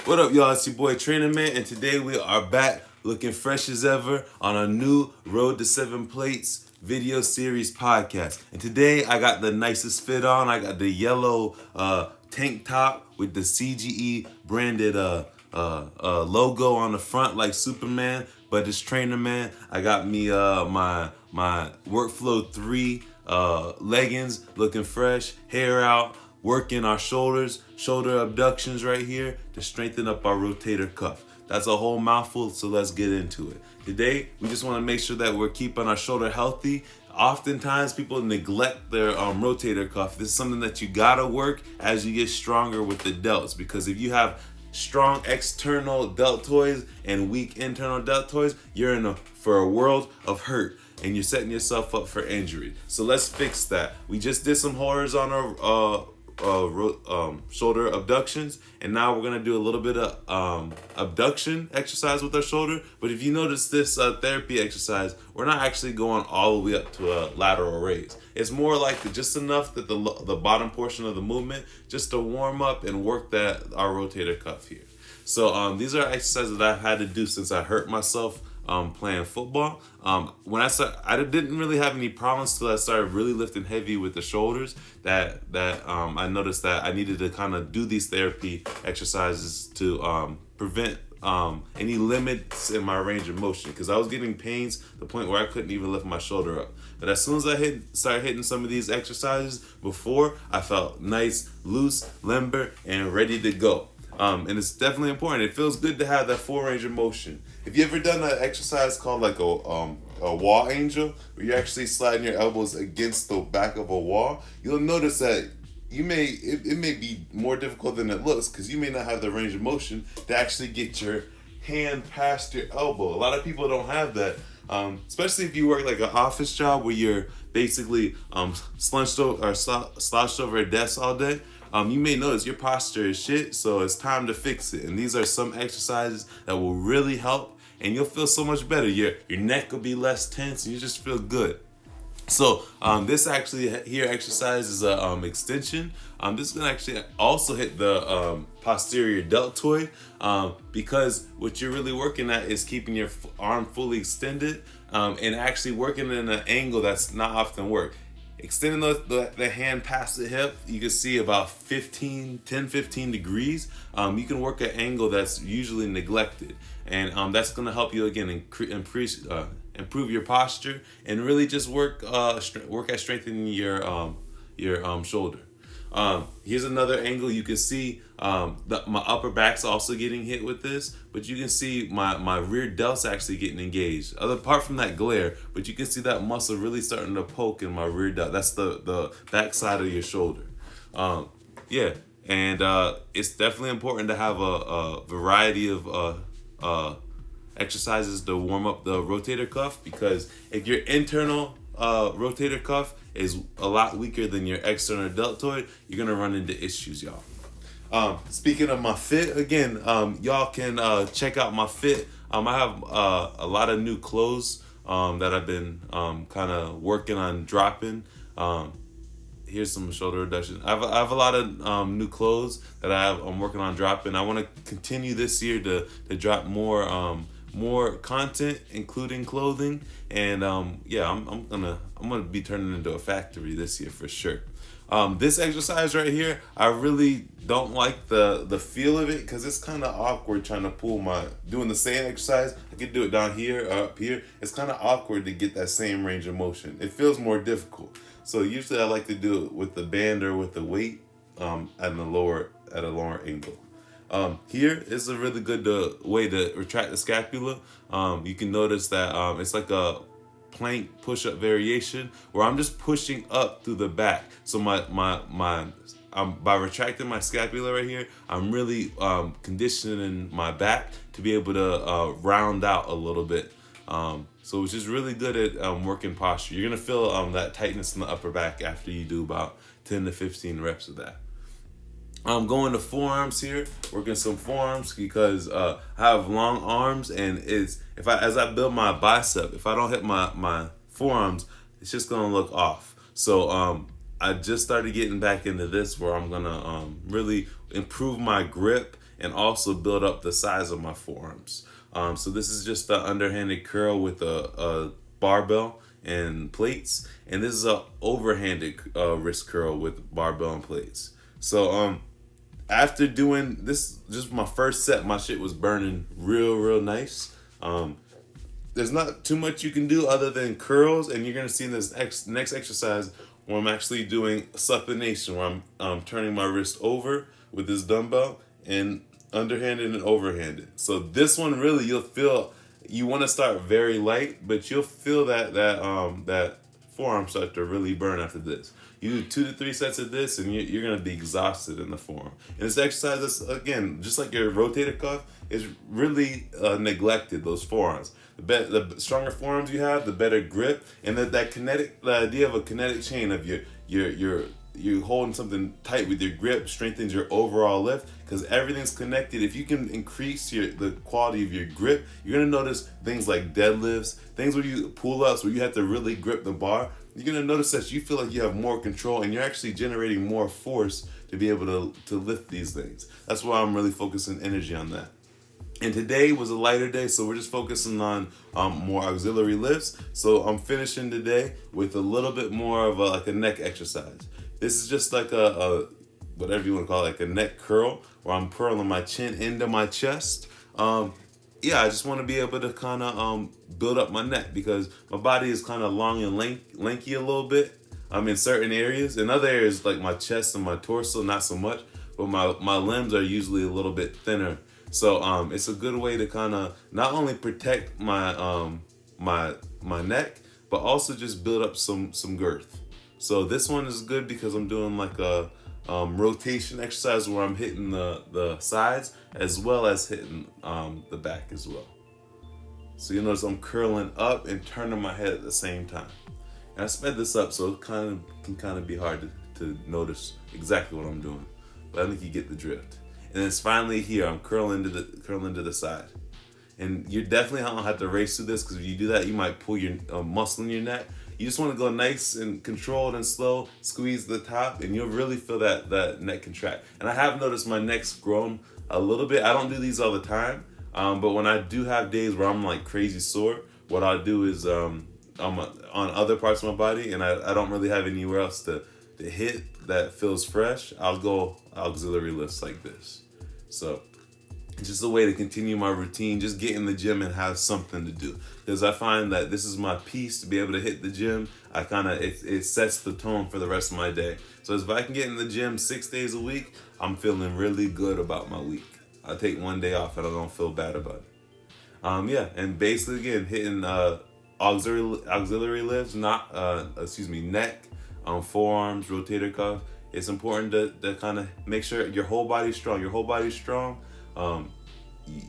What up, y'all? It's your boy Trainerman, and today we are back looking fresh as ever on a new Road to 7 Plates video series podcast. And today I got the nicest fit on. I got the yellow tank top with the CGE branded logo on the front like Superman, but it's Trainerman. I got me my Workflow 3 leggings, looking fresh, hair out, working our shoulders, shoulder abductions right here to strengthen up our rotator cuff. That's a whole mouthful, so let's get into it. Today, we just want to make sure that we're keeping our shoulder healthy. Oftentimes, people neglect their rotator cuff. This is something that you gotta work as you get stronger with the delts, because if you have strong external deltoids and weak internal deltoids, you're for a world of hurt, and you're setting yourself up for injury. So let's fix that. We just did some horizontal shoulder abductions, and now we're gonna do a little bit of abduction exercise with our shoulder. But if you notice this therapy exercise, we're not actually going all the way up to a lateral raise. It's more like just enough that the bottom portion of the movement, just to warm up and work our rotator cuff here. So these are exercises that I've had to do since I hurt myself playing football. When I started, I didn't really have any problems till I started really lifting heavy with the shoulders. That I noticed that I needed to kind of do these therapy exercises to prevent any limits in my range of motion, because I was getting pains to the point where I couldn't even lift my shoulder up. But as soon as I started hitting some of these exercises before, I felt nice, loose, limber, and ready to go. And it's definitely important. It feels good to have that full range of motion. If you ever done an exercise called like a wall angel, where you're actually sliding your elbows against the back of a wall, you'll notice that it may be more difficult than it looks, because you may not have the range of motion to actually get your hand past your elbow. A lot of people don't have that, especially if you work like an office job where you're basically slouched over a desk all day. You may notice your posture is shit, so it's time to fix it. And these are some exercises that will really help, and you'll feel so much better. Your neck will be less tense, and you just feel good. So this actually here exercise is a extension. This is gonna actually also hit the posterior deltoid, because what you're really working at is keeping your arm fully extended, and actually working in an angle that's not often worked. Extending the hand past the hip, you can see about 15 degrees. You can work an angle that's usually neglected. And that's going to help you, again, improve your posture, and really just work at strengthening your shoulder. Here's another angle. You can see my upper back's also getting hit with this, but you can see my rear delt's actually getting engaged. Apart from that glare, but you can see that muscle really starting to poke in my rear delt. That's the back side of your shoulder. It's definitely important to have a variety of exercises to warm up the rotator cuff, because if your internal rotator cuff is a lot weaker than your external deltoid, you're gonna run into issues, y'all. Speaking of my fit, again, y'all can check out my fit. I have a lot of new clothes that I've been kind of working on dropping. Here's some shoulder reduction. I have a lot of new clothes that I'm working on dropping. I want to continue this year to drop more content, including clothing, and I'm gonna be turning into a factory this year for sure. This exercise right here, I really don't like the feel of it, because it's kind of awkward trying to doing the same exercise. I could do it down here or up here. It's kind of awkward to get that same range of motion. It feels more difficult. So usually I like to do it with the band or with the weight at a lower angle. Here is a really good way to retract the scapula. You can notice that it's like a plank push-up variation where I'm just pushing up through the back. So by retracting my scapula right here, I'm really conditioning my back to be able to round out a little bit. So it's just really good at working posture. You're gonna feel that tightness in the upper back after you do about 10 to 15 reps of that. I'm going to forearms here, working some forearms, because I have long arms, and as I build my bicep, if I don't hit my forearms, it's just gonna look off. So I just started getting back into this, where I'm gonna really improve my grip and also build up the size of my forearms. So this is just the underhanded curl with a barbell and plates, and this is a overhanded wrist curl with barbell and plates. So after doing this, just my first set, my shit was burning real nice. There's not too much you can do other than curls, and you're gonna see in this next exercise where I'm actually doing supination, where I'm turning my wrist over with this dumbbell and underhanded and overhanded. So this one really you'll feel. You want to start very light, but you'll feel that forearm start to really burn after this. You do 2 to 3 sets of this, and you're gonna be exhausted in the forearm. And this exercise is, again, just like your rotator cuff, is really neglected. Those forearms. The stronger forearms you have, the better grip, and the idea of a kinetic chain of you holding something tight with your grip strengthens your overall lift, because everything's connected. If you can increase the quality of your grip, you're gonna notice things like deadlifts, things where you pull ups where you have to really grip the bar. You're gonna notice that you feel like you have more control, and you're actually generating more force to be able to lift these things. That's why I'm really focusing energy on that. And today was a lighter day, so we're just focusing on more auxiliary lifts. So I'm finishing today with a little bit more of like a neck exercise. This is just like a whatever you want to call it, like a neck curl, where I'm curling my chin into my chest. I just want to be able to kind of build up my neck, because my body is kind of long and lanky a little bit. In certain areas. In other areas like my chest and my torso, not so much. But my limbs are usually a little bit thinner. So it's a good way to kind of not only protect my my neck, but also just build up some girth. So this one is good because I'm doing like a rotation exercise where I'm hitting the sides as well as hitting the back as well. So you notice I'm curling up and turning my head at the same time. And I sped this up so it can kind of be hard to notice exactly what I'm doing. But I think you get the drift. And it's finally here. I'm curling to the side. And you definitely don't have to race through this, because if you do that, you might pull your muscle in your neck. You just want to go nice and controlled and slow, squeeze the top, and you'll really feel that neck contract. And I have noticed my neck's grown a little bit. I don't do these all the time, but when I do have days where I'm like crazy sore, what I'll do is I'm on other parts of my body, and I don't really have anywhere else to hit that feels fresh, I'll go auxiliary lifts like this. So just a way to continue my routine, just get in the gym and have something to do. Because I find that this is my piece to be able to hit the gym. It sets the tone for the rest of my day. So if I can get in the gym 6 days a week, I'm feeling really good about my week. I take one day off and I don't feel bad about it. And basically again, hitting auxiliary lifts, neck, forearms, rotator cuff. It's important to kind of make sure your whole body's strong. Your whole body's strong.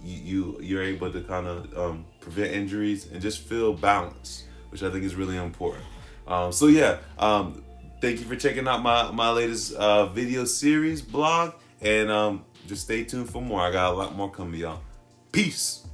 You're able to kind of prevent injuries and just feel balanced, which I think is really important. Thank you for checking out my latest video series blog, and just stay tuned for more. I got a lot more coming, y'all. Peace.